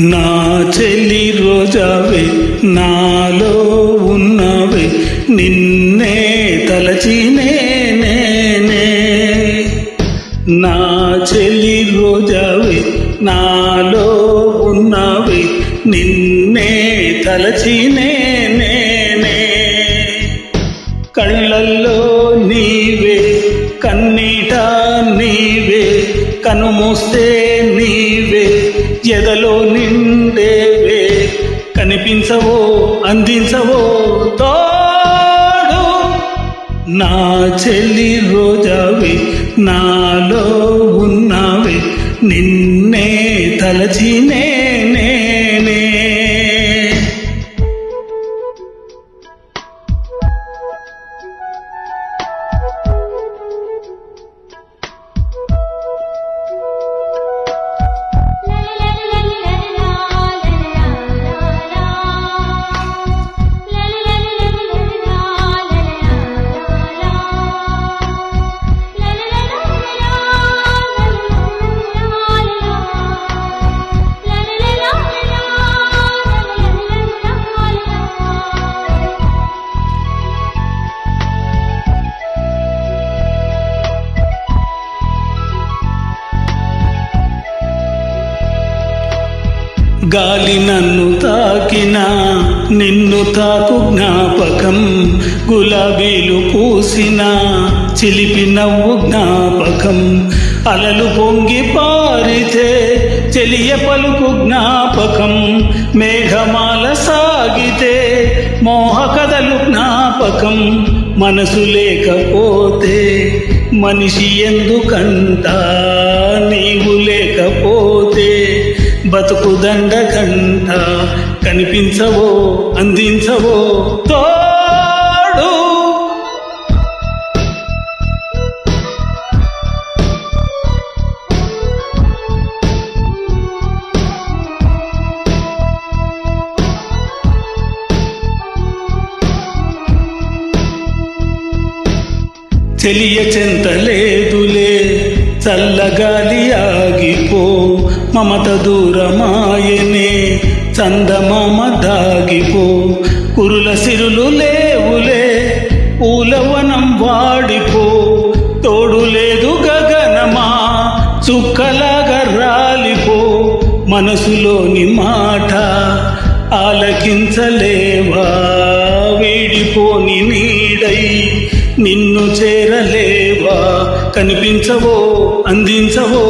నా చెల్లి రోజావే నాలో ఉన్నవే నిన్నే తలచి నేనే నా చెల్లి రోజావే నాలో ఉన్నవే నిన్నే తలచి నేనే కళ్ళల్లో నీవే కన్నీట నీవే కనుమూస్తే నీవే ఎదలో నిండేవే కనిపించవో అందించవో తోడు నా చెల్లి రోజావే నాలో ఉన్నావే నిన్నే తలచి నేనే గాలి నన్ను తాకినా నిన్ను తాకు జ్ఞాపకం గులాబీలు పూసిన చిలిపి నవ్వు జ్ఞాపకం అలలు పొంగి పారితే చెలియ పలుకు జ్ఞాపకం మేఘమాల సాగితే మోహ కథలు జ్ఞాపకం మనసు లేకపోతే మనిషి ఎందుకంట నీవు లేకపోతే బతుకు దండకంట కనిపించవో అందించవో తోడు చెలియ చెంతలేదులే చల్లగాలి ఆగిపో మమత దూరమాయనే చందమామ దాగిపో కురుల సిరులు లేవులే పూలవనం వాడిపో తోడు లేదు గగనమా చుక్కలాగా రాలిపో మనసులోని మాట ఆలకించలేవా వీడిపోని నీడై నిన్ను చేరలేవా కనిపించవో అందించవో